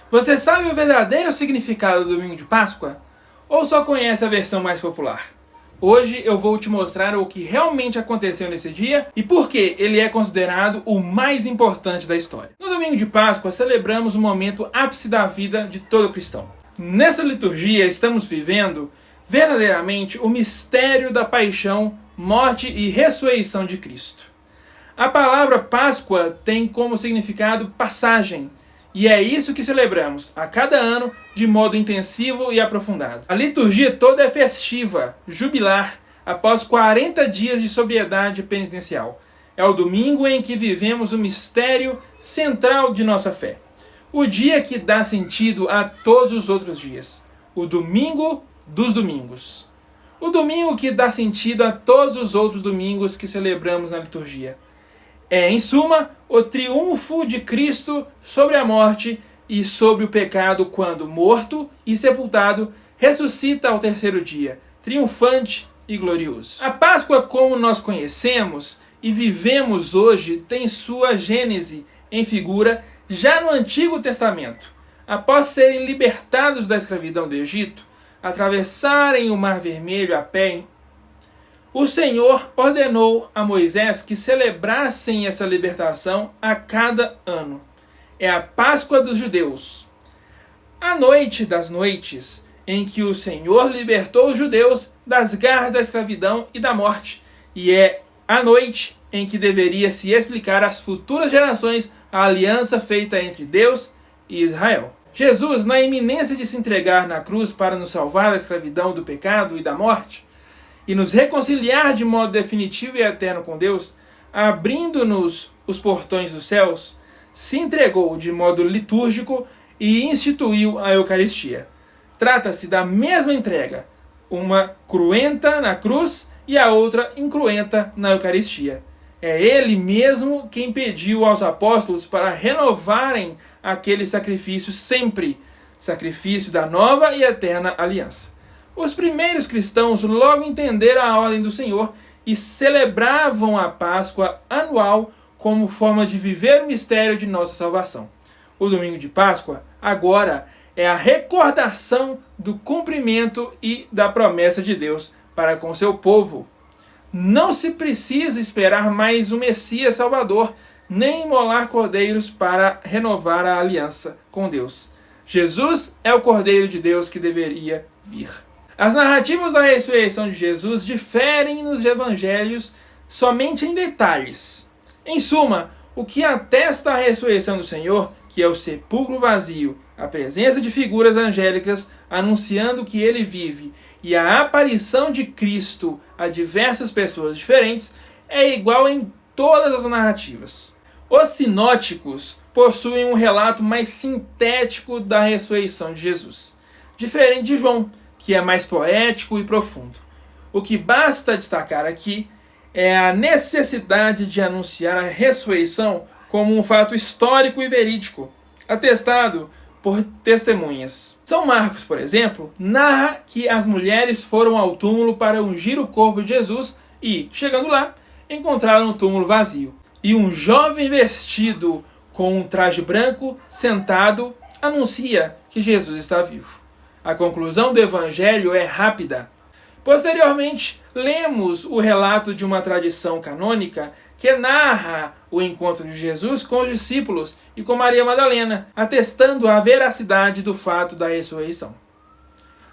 Você sabe o verdadeiro significado do domingo de Páscoa? Ou só conhece a versão mais popular? Hoje eu vou te mostrar o que realmente aconteceu nesse dia e por que ele é considerado o mais importante da história. No domingo de Páscoa celebramos o momento ápice da vida de todo cristão. Nessa liturgia estamos vivendo verdadeiramente o mistério da paixão, morte e ressurreição de Cristo. A palavra Páscoa tem como significado passagem, e é isso que celebramos a cada ano de modo intensivo e aprofundado. A liturgia toda é festiva, jubilar, após 40 dias de sobriedade penitencial. É o domingo em que vivemos o mistério central de nossa fé. O dia que dá sentido a todos os outros dias. O domingo dos domingos. O domingo que dá sentido a todos os outros domingos que celebramos na liturgia. É, em suma, o triunfo de Cristo sobre a morte e sobre o pecado quando, morto e sepultado, ressuscita ao terceiro dia, triunfante e glorioso. A Páscoa, como nós conhecemos e vivemos hoje, tem sua gênese em figura já no Antigo Testamento. Após serem libertados da escravidão do Egito, atravessarem o Mar Vermelho a pé, o Senhor ordenou a Moisés que celebrassem essa libertação a cada ano. É a Páscoa dos judeus. A noite das noites, em que o Senhor libertou os judeus das garras da escravidão e da morte. E é a noite em que deveria se explicar às futuras gerações a aliança feita entre Deus e Israel. Jesus, na iminência de se entregar na cruz para nos salvar da escravidão, do pecado e da morte, e nos reconciliar de modo definitivo e eterno com Deus, abrindo-nos os portões dos céus, se entregou de modo litúrgico e instituiu a Eucaristia. Trata-se da mesma entrega, uma cruenta na cruz e a outra incruenta na Eucaristia. É Ele mesmo quem pediu aos apóstolos para renovarem aquele sacrifício sempre, sacrifício da nova e eterna aliança. Os primeiros cristãos logo entenderam a ordem do Senhor e celebravam a Páscoa anual como forma de viver o mistério de nossa salvação. O domingo de Páscoa, agora, é a recordação do cumprimento e da promessa de Deus para com seu povo. Não se precisa esperar mais um Messias Salvador, nem imolar cordeiros para renovar a aliança com Deus. Jesus é o Cordeiro de Deus que deveria vir. As narrativas da ressurreição de Jesus diferem nos evangelhos somente em detalhes. Em suma, o que atesta a ressurreição do Senhor, que é o sepulcro vazio, a presença de figuras angélicas anunciando que ele vive, e a aparição de Cristo a diversas pessoas diferentes, é igual em todas as narrativas. Os sinóticos possuem um relato mais sintético da ressurreição de Jesus, diferente de João, que é mais poético e profundo. O que basta destacar aqui é a necessidade de anunciar a ressurreição como um fato histórico e verídico, atestado por testemunhas. São Marcos, por exemplo, narra que as mulheres foram ao túmulo para ungir o corpo de Jesus e, chegando lá, encontraram o túmulo vazio. E um jovem vestido com um traje branco, sentado, anuncia que Jesus está vivo. A conclusão do evangelho é rápida. Posteriormente, lemos o relato de uma tradição canônica que narra o encontro de Jesus com os discípulos e com Maria Madalena, atestando a veracidade do fato da ressurreição.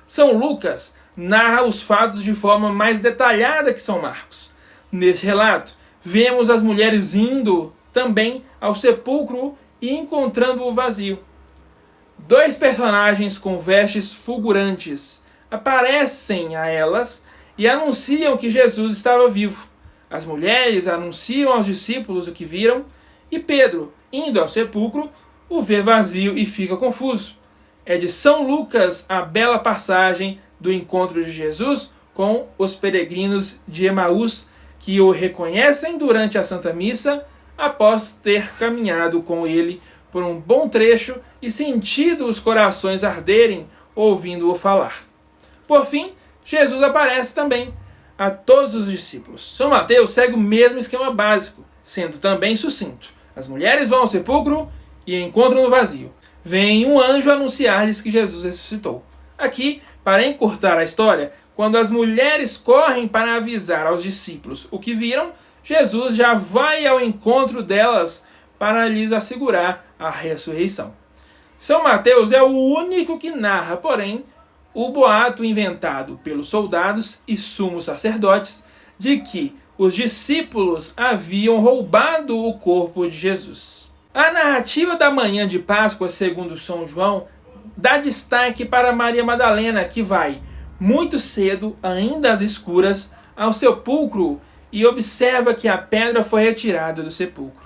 São Lucas narra os fatos de forma mais detalhada que São Marcos. Neste relato, vemos as mulheres indo também ao sepulcro e encontrando-o vazio. Dois personagens com vestes fulgurantes aparecem a elas e anunciam que Jesus estava vivo. As mulheres anunciam aos discípulos o que viram e Pedro, indo ao sepulcro, o vê vazio e fica confuso. É de São Lucas a bela passagem do encontro de Jesus com os peregrinos de Emaús, que o reconhecem durante a Santa Missa após ter caminhado com ele por um bom trecho e sentido os corações arderem ouvindo-o falar. Por fim, Jesus aparece também a todos os discípulos. São Mateus segue o mesmo esquema básico, sendo também sucinto. As mulheres vão ao sepulcro e encontram no vazio. vem um anjo anunciar-lhes que Jesus ressuscitou. Aqui, para encurtar a história, quando as mulheres correm para avisar aos discípulos o que viram, Jesus já vai ao encontro delas para lhes assegurar a ressurreição. São Mateus é o único que narra, porém, o boato inventado pelos soldados e sumos sacerdotes de que os discípulos haviam roubado o corpo de Jesus. A narrativa da manhã de Páscoa, segundo São João, dá destaque para Maria Madalena, que vai, muito cedo, ainda às escuras, ao sepulcro e observa que a pedra foi retirada do sepulcro.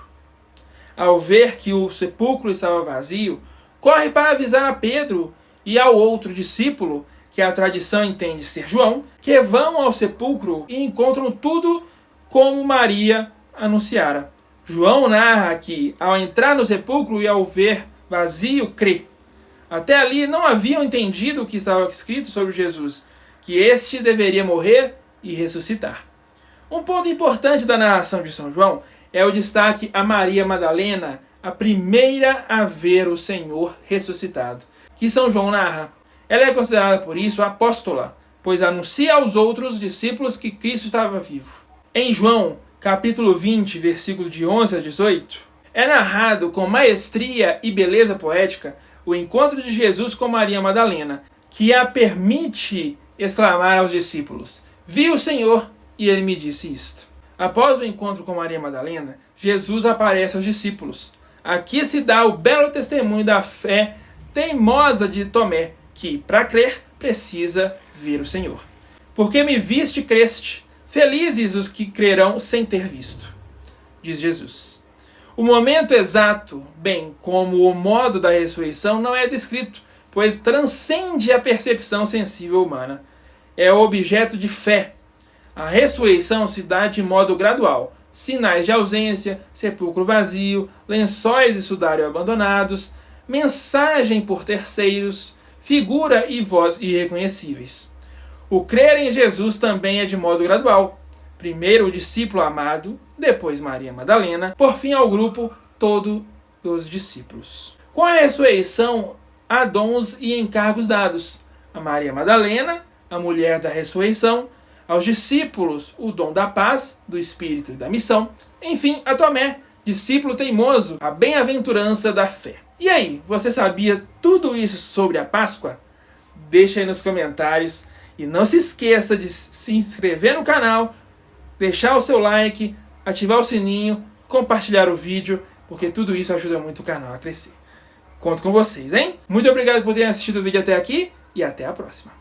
Ao ver que o sepulcro estava vazio, corre para avisar a Pedro e ao outro discípulo, que a tradição entende ser João, que vão ao sepulcro e encontram tudo como Maria anunciara. João narra que, ao entrar no sepulcro e ao ver vazio, crê. Até ali não haviam entendido o que estava escrito sobre Jesus, que este deveria morrer e ressuscitar. Um ponto importante da narração de São João é o destaque a Maria Madalena, a primeira a ver o Senhor ressuscitado, que São João narra. Ela é considerada por isso apóstola, pois anuncia aos outros discípulos que Cristo estava vivo. Em João, capítulo 20, versículo de 11 a 18, é narrado com maestria e beleza poética o encontro de Jesus com Maria Madalena, que a permite exclamar aos discípulos: "Vi o Senhor e ele me disse isto." Após o encontro com Maria Madalena, Jesus aparece aos discípulos. Aqui se dá o belo testemunho da fé teimosa de Tomé, que, para crer, precisa ver o Senhor. "Porque me viste, creste. Felizes os que crerão sem ter visto", diz Jesus. O momento exato, bem como o modo da ressurreição, não é descrito, pois transcende a percepção sensível humana. É objeto de fé. A ressurreição se dá de modo gradual. Sinais de ausência, sepulcro vazio, lençóis de sudário abandonados, mensagem por terceiros, figura e voz irreconhecíveis. O crer em Jesus também é de modo gradual. Primeiro o discípulo amado, depois Maria Madalena, por fim ao grupo todo dos discípulos. Com a ressurreição, há dons e encargos dados. A Maria Madalena, a mulher da ressurreição, aos discípulos o dom da paz, do Espírito e da missão, enfim, a Tomé, discípulo teimoso, a bem-aventurança da fé. E aí, você sabia tudo isso sobre a Páscoa? Deixa aí nos comentários e não se esqueça de se inscrever no canal, deixar o seu like, ativar o sininho, compartilhar o vídeo, porque tudo isso ajuda muito o canal a crescer. Conto com vocês, hein? Muito obrigado por terem assistido o vídeo até aqui e até a próxima.